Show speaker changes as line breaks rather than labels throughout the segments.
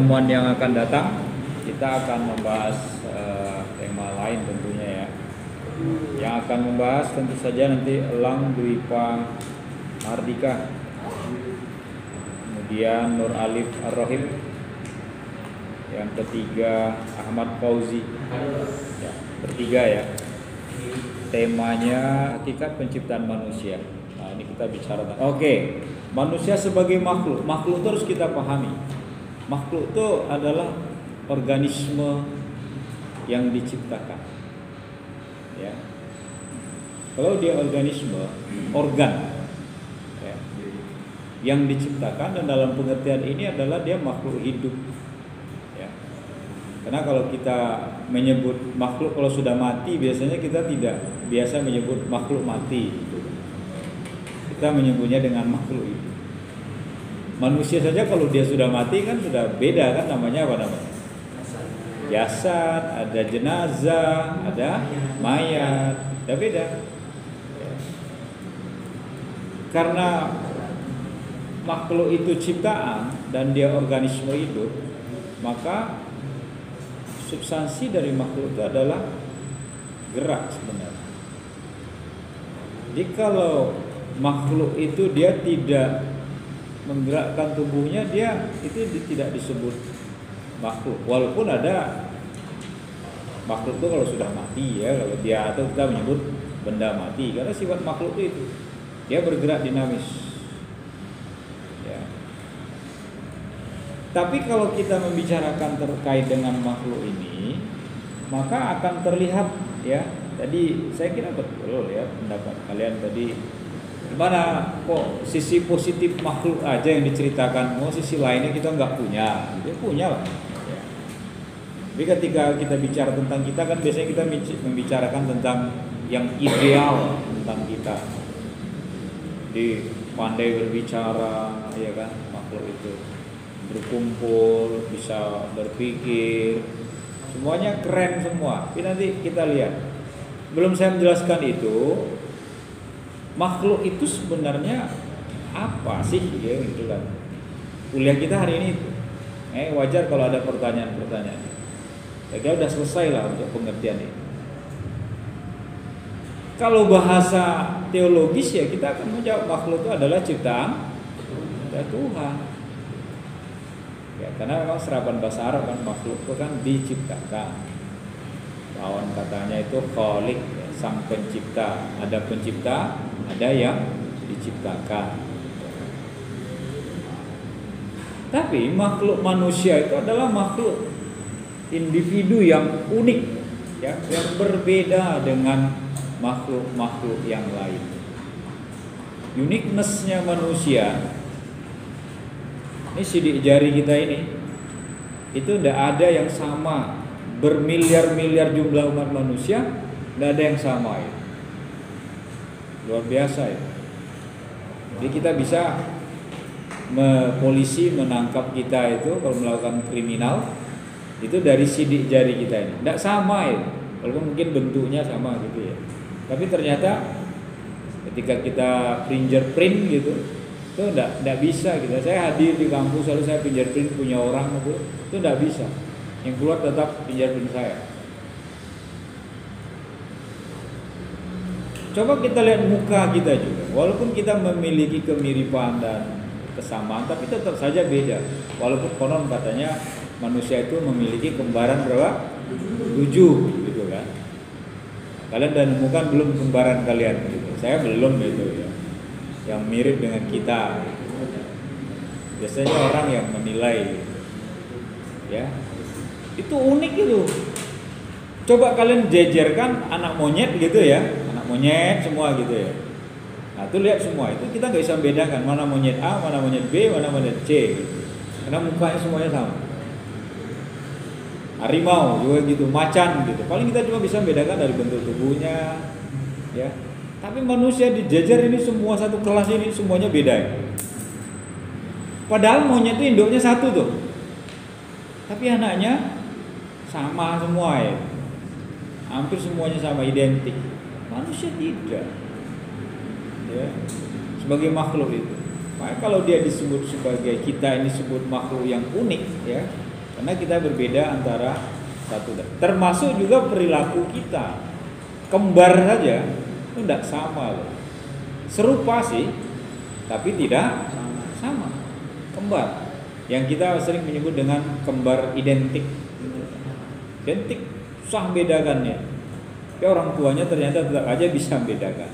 pertemuan yang akan datang kita akan membahas tema lain tentunya ya. Yang akan membahas tentu saja nanti Elang Dwipa Mardika, kemudian Nur Alif Ar-Rohim, yang ketiga Ahmad Fauzi, ya, bertiga ya. Temanya hakikat penciptaan manusia. Nah ini kita bicara. Oke, manusia sebagai makhluk. Makhluk itu harus kita pahami. Makhluk itu adalah organisme yang diciptakan. Ya. Kalau dia organisme, organ, ya, yang diciptakan, dan dalam pengertian ini adalah dia makhluk hidup. Karena kalau kita menyebut makhluk kalau sudah mati, biasanya kita tidak biasa menyebut makhluk mati. Kita menyebutnya dengan makhluk hidup. Manusia saja kalau dia sudah mati kan sudah beda kan, namanya apa namanya? Jasad, ada jenazah, ada mayat, sudah beda. Karena makhluk itu ciptaan dan dia organisme hidup, maka substansi dari makhluk itu adalah gerak sebenarnya. Jadi kalau makhluk itu dia tidak menggerakkan tubuhnya, dia itu tidak disebut makhluk. Walaupun ada makhluk itu kalau sudah mati ya, kalau dia, atau kita menyebut benda mati, karena sifat makhluk itu dia bergerak dinamis. Tapi kalau kita membicarakan terkait dengan makhluk ini, maka akan terlihat ya. Tadi saya kira betul ya pendapat kalian tadi. Gimana kok sisi positif makhluk aja yang diceritakan, oh sisi lainnya kita nggak punya? Dia punya lah. Ya. Tapi ketika kita bicara tentang kita kan biasanya kita membicarakan tentang yang ideal tentang kita. Di pandai berbicara, ya kan, makhluk itu. Berkumpul, bisa berpikir, semuanya keren semua. Tapi nanti kita lihat, belum saya menjelaskan itu, makhluk itu sebenarnya apa sih ya, gitu kan. Kuliah kita hari ini itu wajar kalau ada pertanyaan-pertanyaan. Saya udah selesai lah untuk pengertian ini. Kalau bahasa teologis ya kita akan menjawab makhluk itu adalah ciptaan dari Tuhan. Ya, karena memang serapan bahasa Arab kan makhluk itu kan diciptakan. Lawan katanya itu khalik, ya, sang pencipta. Ada pencipta, ada yang diciptakan. Tapi makhluk manusia itu adalah makhluk individu yang unik, ya, yang berbeda dengan makhluk-makhluk yang lain. Uniqueness-nya manusia, ini sidik jari kita ini, itu tidak ada yang sama. Bermiliar-miliar jumlah umat manusia, tidak ada yang sama ya. Luar biasa ya. Jadi kita bisa polisi menangkap kita itu kalau melakukan kriminal itu dari sidik jari kita ini. Tidak sama ya. Walaupun mungkin bentuknya sama gitu ya. Tapi ternyata ketika kita fingerprint gitu, itu tidak bisa gitu. Saya hadir di kampus lalu saya fingerprint punya orang itu tidak bisa. Yang keluar tetap fingerprint saya. Coba kita lihat muka kita juga. Walaupun kita memiliki kemiripan dan kesamaan, tapi tetap saja beda. Walaupun konon katanya manusia itu memiliki kembaran berapa? 7 gitu kan. Kalian udah nemukan belum kembaran kalian gitu. Saya belum gitu ya. Yang mirip dengan kita. Biasanya orang yang menilai, ya, itu unik itu. Coba kalian jejerkan anak monyet gitu ya, anak monyet semua gitu ya. Nah itu lihat semua itu kita nggak bisa bedakan mana monyet A, mana monyet B, mana monyet C gitu. Karena mukanya semuanya sama. Harimau juga gitu, macan gitu. Paling kita cuma bisa bedakan dari bentuk tubuhnya, ya. Tapi manusia dijejer ini semua satu kelas ini semuanya beda ya. Padahal monyet itu induknya satu tuh. Tapi anaknya sama semua ya. Hampir semuanya sama, identik. Manusia tidak. Ya. Sebagai makhluk itu. Makanya kalau dia disebut sebagai kita ini disebut makhluk yang unik ya. Karena kita berbeda antara satu dan termasuk juga perilaku kita. Kembar saja itu tidak sama loh. Serupa sih, tapi tidak sama. Kembar. Yang kita sering menyebut dengan kembar identik. Identik, susah bedakannya. Tapi orang tuanya ternyata tetap aja bisa membedakan.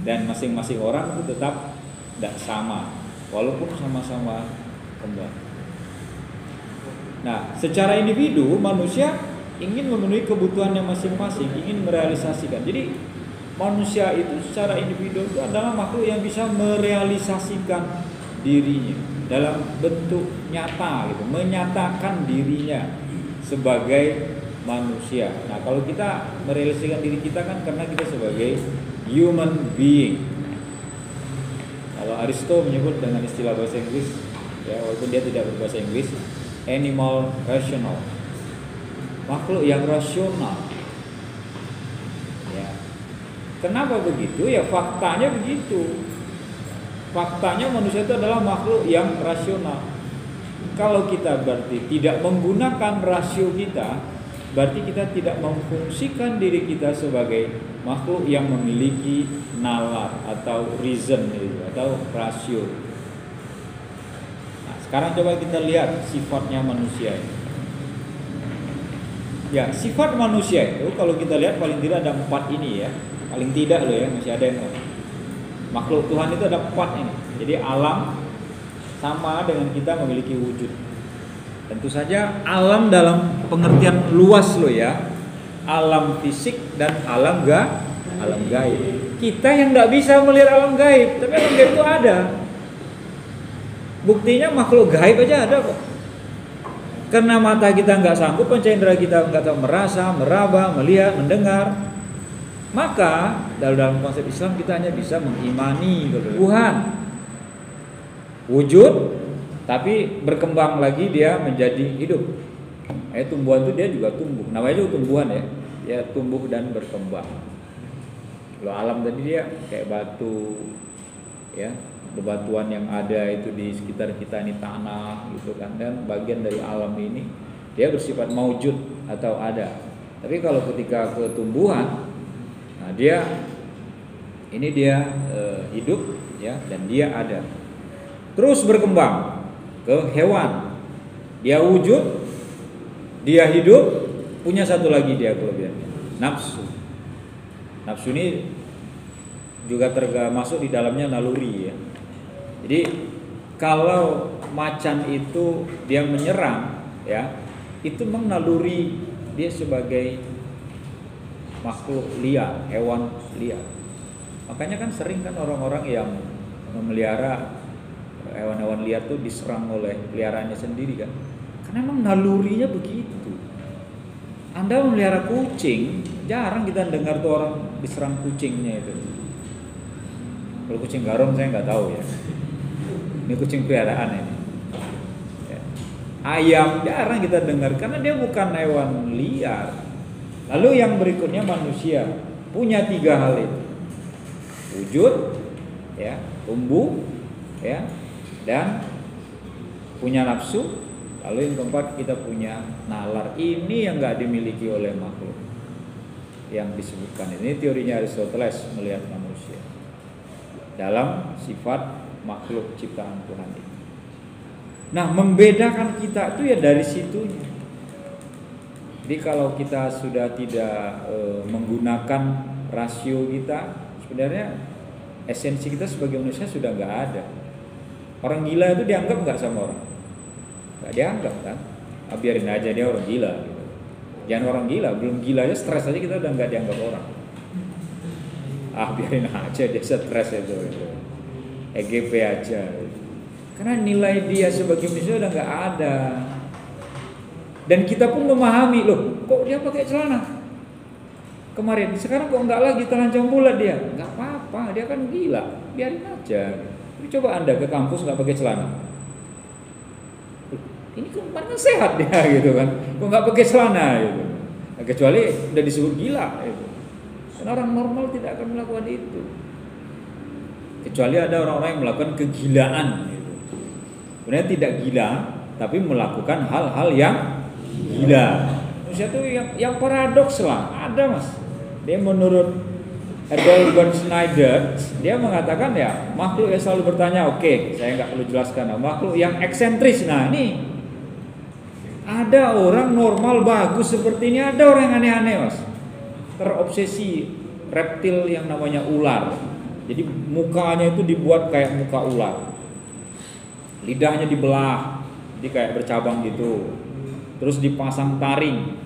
Dan masing-masing orang itu tetap tidak sama, walaupun sama-sama kembar. Nah, secara individu manusia ingin memenuhi kebutuhannya masing-masing, ingin merealisasikan. Jadi manusia itu secara individu itu adalah makhluk yang bisa merealisasikan dirinya dalam bentuk nyata gitu, menyatakan dirinya sebagai manusia. Nah, kalau kita merealisasikan diri kita kan karena kita sebagai human being. Kalau Aristo menyebut dengan istilah bahasa Inggris, ya walaupun dia tidak berbahasa Inggris, animal rational, makhluk yang rasional. Ya. Kenapa begitu? Ya faktanya begitu. Faktanya manusia itu adalah makhluk yang rasional. Kalau kita berarti tidak menggunakan rasio kita, berarti kita tidak memfungsikan diri kita sebagai makhluk yang memiliki nalar atau reason atau rasio. Nah, sekarang coba kita lihat sifatnya manusia ini. Ya, sifat manusia itu kalau kita lihat paling tidak ada 4 ini ya. Paling tidak loh ya, masih ada yang makhluk Tuhan itu ada 4 ini. Jadi alam sama dengan kita memiliki wujud. Tentu saja alam dalam pengertian luas loh ya. Alam fisik dan alam gaib. Kita yang tidak bisa melihat alam gaib, tapi alam gaib itu ada. Buktinya makhluk gaib aja ada kok. Karena mata kita nggak sanggup, panca indera kita nggak tahu merasa, meraba, melihat, mendengar. Maka dalam konsep Islam kita hanya bisa mengimani Tuhan wujud, tapi berkembang lagi dia menjadi hidup. Tumbuhan itu dia juga tumbuh. Namanya juga tumbuhan ya. Dia tumbuh dan berkembang. Kalau alam tadi dia kayak batu, ya, bebatuan yang ada itu di sekitar kita ini tanah, gitu kan. Dan bagian dari alam ini dia bersifat maujud atau ada. Tapi kalau ketika ke tumbuhan, nah dia hidup, ya, dan dia ada. Terus berkembang ke hewan, dia wujud, dia hidup, punya satu lagi dia kelebihannya, nafsu. Nafsu ini juga termasuk di dalamnya naluri ya. Jadi kalau macan itu dia menyerang ya, itu memang naluri dia sebagai makhluk liar, hewan liar. Makanya kan sering kan orang-orang yang memelihara hewan-hewan liar tuh diserang oleh peliharaannya sendiri kan. Karena memang nalurinya begitu. Anda memelihara kucing, jarang kita dengar tuh orang diserang kucingnya itu. Kalau kucing garong saya nggak tahu ya. Ini kucing peliharaan ini. Ya. Ayam jarang kita dengar karena dia bukan hewan liar. Lalu yang berikutnya manusia punya 3 hal itu. Wujud, ya, tumbuh, ya, dan punya nafsu. Lalu yang keempat kita punya nalar. Ini yang nggak dimiliki oleh makhluk yang disebutkan ini. Teorinya Aristoteles melihat manusia dalam sifat makhluk ciptaan Tuhan ini. Nah, membedakan kita itu ya dari situnya. Jadi kalau kita sudah tidak menggunakan rasio kita, sebenarnya esensi kita sebagai manusia sudah nggak ada. Orang gila itu dianggap nggak sama orang? Nggak dianggap kan? Biarin aja dia orang gila gitu. Jangan orang gila, belum gila aja stres aja kita udah nggak dianggap orang. Biarin aja dia stres itu. EGP aja. Karena nilai dia sebagai manusia udah nggak ada. Dan kita pun memahami, loh kok dia pakai celana kemarin, sekarang kok nggak lagi telanjang bulat dia. Nggak apa-apa, dia kan gila, biarin aja. Tapi coba Anda ke kampus nggak pakai celana, ini kemarin sehat dia gitu kan, kok nggak pakai celana gitu. Nah, kecuali udah disebut gila gitu. Dan orang normal tidak akan melakukan itu, kecuali ada orang-orang yang melakukan kegilaan gitu. Sebenarnya tidak gila, tapi melakukan hal-hal yang gila. Manusia itu yang paradoks lah, ada Mas. Dia menurut Adalbert Schneider, dia mengatakan ya makhluk yang selalu bertanya, oke, saya nggak perlu jelaskan, makhluk yang eksentris. Nah ini ada orang normal bagus seperti ini, ada orang yang aneh-aneh Mas, terobsesi reptil yang namanya ular. Jadi mukanya itu dibuat kayak muka ular, lidahnya dibelah, jadi kayak bercabang gitu, terus dipasang taring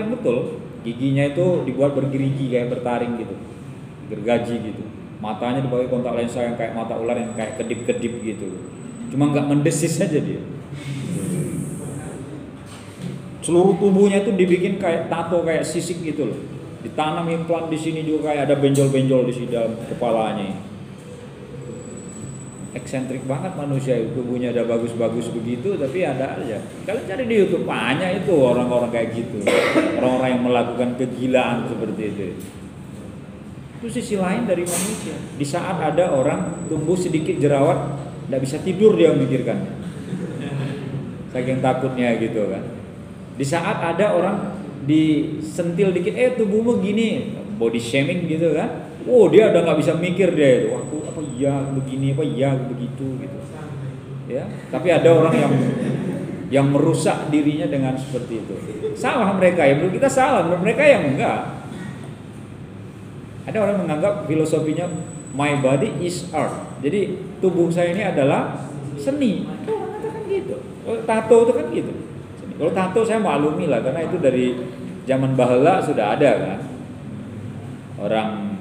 betul. Giginya itu dibuat bergerigi kayak bertaring gitu, gergaji gitu. Matanya dipakai kontak lensa yang kayak mata ular yang kayak kedip-kedip gitu. Cuma nggak mendesis saja dia. Seluruh tubuhnya itu dibikin kayak tato, kayak sisik gitu loh. Ditanam implan di sini juga kayak ada benjol-benjol di sini dalam kepalanya. Eksentrik banget manusia itu, tubuhnya ada bagus-bagus begitu, tapi ada aja. Kalian cari di YouTube banyak itu orang-orang kayak gitu, orang-orang yang melakukan kegilaan seperti itu. Itu sisi lain dari manusia. Di saat ada orang tumbuh sedikit jerawat, tidak bisa tidur dia memikirkan, saking takutnya gitu kan. Di saat ada orang disentil dikit, tubuhmu gini, body shaming gitu kan. Oh dia udah nggak bisa mikir dia itu, aku apa ya begini, apa ya begitu gitu, ya. Tapi ada orang yang merusak dirinya dengan seperti itu. Salah mereka ya, menurut kita salah, menurut mereka yang enggak. Ada orang menganggap filosofinya my body is art. Jadi tubuh saya ini adalah seni. Orang katakan gitu. Tato itu kan gitu. Kalau tato saya maklumi lah, karena itu dari zaman bahela sudah ada kan. Orang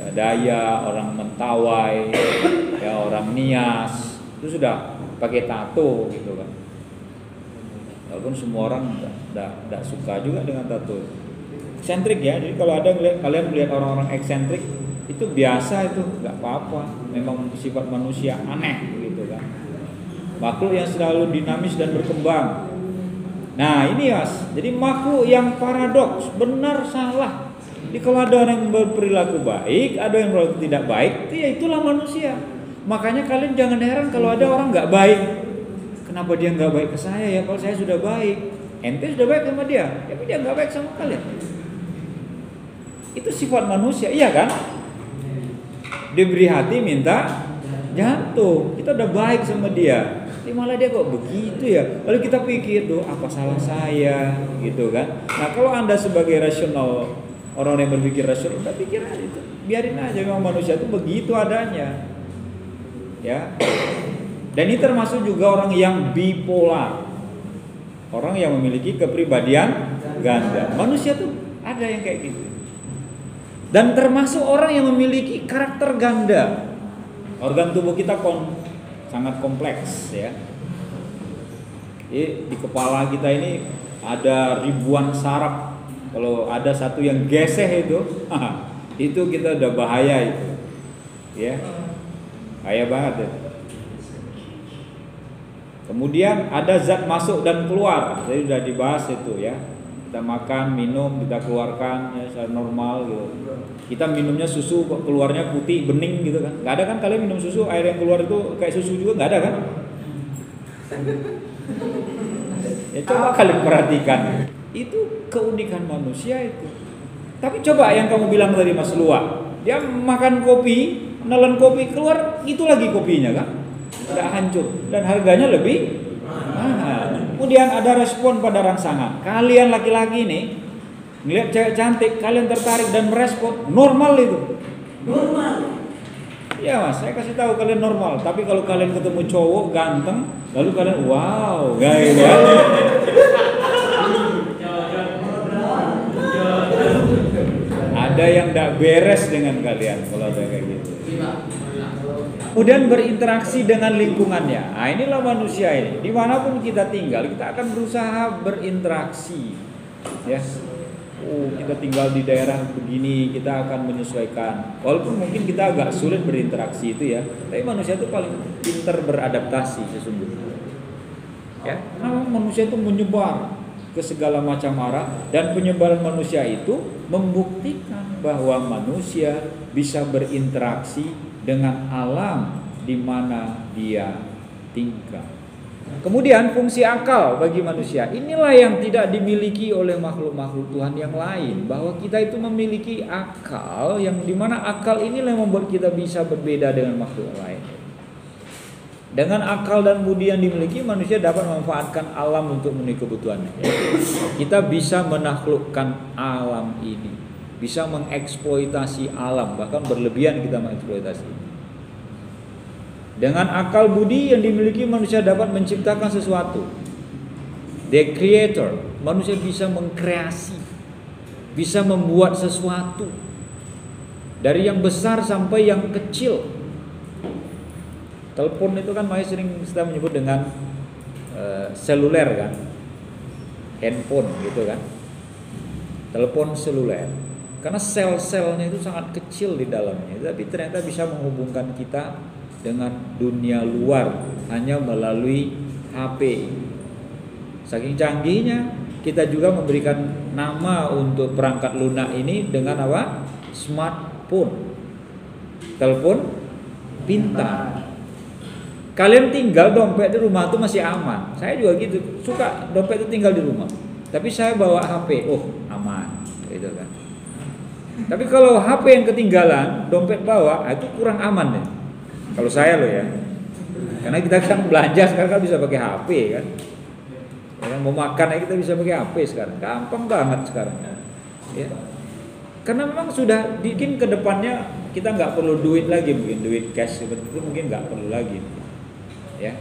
Daya, orang Mentawai, ya orang Nias itu sudah pakai tato gitu kan. Walaupun semua orang tidak suka juga dengan tato. Eksentrik ya. Jadi kalau ada kalian melihat orang-orang eksentrik itu biasa, itu nggak apa-apa. Memang sifat manusia aneh gitu kan. Makhluk yang selalu dinamis dan berkembang. Nah ini Mas, jadi makhluk yang paradoks, benar salah. Jadi kalau ada orang yang berperilaku baik, ada yang berperilaku tidak baik, ya itulah manusia. Makanya kalian jangan heran kalau ada orang nggak baik. Kenapa dia nggak baik ke saya ya? Kalau saya sudah baik, ente sudah baik sama dia, tapi dia nggak baik sama kalian. Itu sifat manusia, iya kan? Diberi hati minta jantung. Kita udah baik sama dia, tapi malah dia kok begitu ya. Lalu kita pikir, apa salah saya gitu kan? Nah kalau Anda sebagai rasional, orang yang berpikir rasional, udah pikir aja itu, biarin aja, memang manusia itu begitu adanya, ya. Dan ini termasuk juga orang yang bipolar, orang yang memiliki kepribadian ganda. Manusia tuh ada yang kayak gitu. Dan termasuk orang yang memiliki karakter ganda. Organ tubuh kita sangat kompleks, ya. Di kepala kita ini ada ribuan saraf. Kalau ada satu yang geseh itu kita udah bahaya itu, ya, bahaya banget ya. Kemudian ada zat masuk dan keluar, jadi sudah dibahas itu ya. Kita makan, minum, kita keluarkan ya, secara normal gitu. Kita minumnya susu kok keluarnya putih bening gitu kan? Nggak ada kan kalian minum susu air yang keluar itu kayak susu juga, nggak ada kan? Ya coba kalian perhatikan. Itu keunikan manusia itu. Tapi coba yang kamu bilang tadi Mas Lua, dia makan kopi, menelan kopi, keluar itu lagi kopinya kan? Udah hancur dan harganya lebih mahal. Kemudian ada respon pada rangsangan. Kalian laki-laki nih ngeliat cewek cantik, kalian tertarik dan merespon, normal itu. Normal. Ya Mas, saya kasih tahu kalian normal. Tapi kalau kalian ketemu cowok ganteng, lalu kalian wow, guys ya. Ada yang tidak beres dengan kalian kalau ada kayak gitu. Kemudian berinteraksi dengan lingkungannya. Nah inilah manusia ini. Dimanapun kita tinggal, kita akan berusaha berinteraksi. Ya, kita tinggal di daerah begini, kita akan menyesuaikan. Walaupun mungkin kita agak sulit berinteraksi itu ya, tapi manusia itu paling pintar beradaptasi sesungguhnya. Ya, karena manusia itu menyebar ke segala macam arah, dan penyebaran manusia itu membuktikan bahwa manusia bisa berinteraksi dengan alam di mana dia tinggal. Kemudian fungsi akal bagi manusia, inilah yang tidak dimiliki oleh makhluk-makhluk Tuhan yang lain. Bahwa kita itu memiliki akal, yang dimana akal inilah yang membuat kita bisa berbeda dengan makhluk lain. Dengan akal dan budi yang dimiliki, manusia dapat memanfaatkan alam untuk memenuhi kebutuhannya. Kita bisa menaklukkan alam ini, bisa mengeksploitasi alam, bahkan berlebihan kita mengeksploitasi. Dengan akal budi yang dimiliki, manusia dapat menciptakan sesuatu. The creator, manusia bisa mengkreasi, bisa membuat sesuatu dari yang besar sampai yang kecil. Telepon itu kan makanya sering kita menyebut dengan seluler kan, handphone gitu kan, telepon seluler. Karena sel-selnya itu sangat kecil di dalamnya, tapi ternyata bisa menghubungkan kita dengan dunia luar hanya melalui HP. Saking canggihnya, kita juga memberikan nama untuk perangkat lunak ini dengan apa? Smartphone, telepon pintar. Kalian tinggal dompet di rumah itu masih aman. Saya juga gitu, suka dompet itu tinggal di rumah. Tapi saya bawa HP, oh aman, gitu kan. Tapi kalau HP yang ketinggalan, dompet bawa, itu kurang aman deh. Kalau saya loh ya, karena kita kan belanja sekarang kan bisa pakai HP kan. Ya, mau makan aja kita bisa pakai HP sekarang, gampang banget sekarang. Ya. Karena memang sudah bikin kedepannya kita nggak perlu duit lagi, mungkin duit cash seperti itu mungkin nggak perlu lagi. Ya,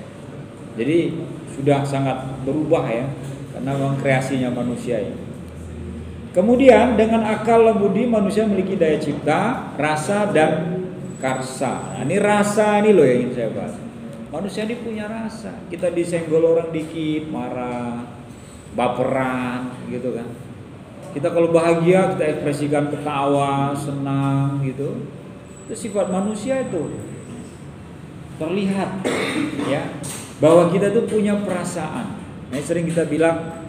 jadi sudah sangat berubah ya, karena memang kreasinya manusia ya. Kemudian dengan akal dan budi manusia memiliki daya cipta, rasa dan karsa. Nah, ini rasa ini loh yang ingin saya bahas. Manusia ini punya rasa. Kita disenggol orang dikit, marah, baperan, gitu kan. Kita kalau bahagia kita ekspresikan ketawa, senang, gitu. Itu sifat manusia itu terlihat, ya, bahwa kita tuh punya perasaan. Nah, sering kita bilang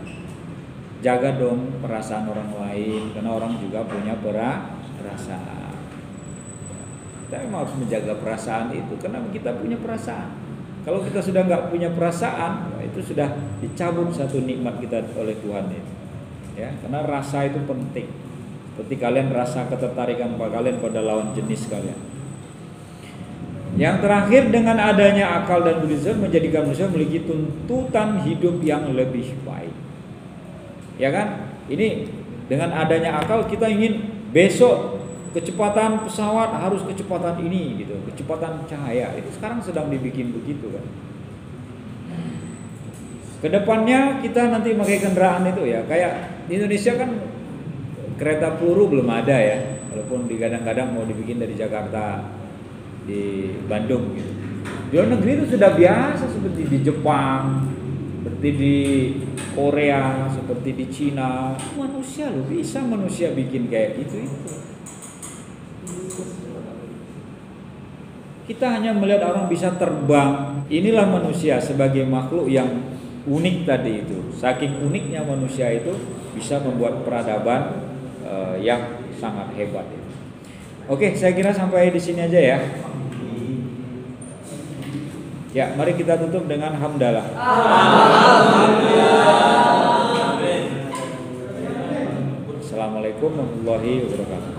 jaga dong perasaan orang lain, karena orang juga punya perasaan. Kita memang harus menjaga perasaan itu karena kita punya perasaan. Kalau kita sudah nggak punya perasaan, itu sudah dicabut satu nikmat kita oleh Tuhan ini. Ya, karena rasa itu penting. Seperti kalian rasa ketertarikan kalian pada lawan jenis kalian. Yang terakhir, dengan adanya akal dan budi menjadikan manusia memiliki tuntutan hidup yang lebih baik. Ya kan? Ini dengan adanya akal kita ingin besok kecepatan pesawat harus kecepatan ini gitu, kecepatan cahaya. Itu sekarang sedang dibikin begitu kan. Kedepannya kita nanti pakai kendaraan itu ya, kayak di Indonesia kan kereta peluru belum ada ya, walaupun kadang-kadang mau dibikin dari Jakarta di Bandung gitu. Di luar negeri itu sudah biasa, seperti di Jepang, seperti di Korea, seperti di Cina. Manusia loh, bisa manusia bikin kayak itu. Kita hanya melihat orang bisa terbang. Inilah manusia sebagai makhluk yang unik tadi itu. Saking uniknya manusia itu bisa membuat peradaban yang sangat hebat. Oke, saya kira sampai di sini aja ya. Ya, mari kita tutup dengan hamdalah. Assalamualaikum warahmatullahi wabarakatuh.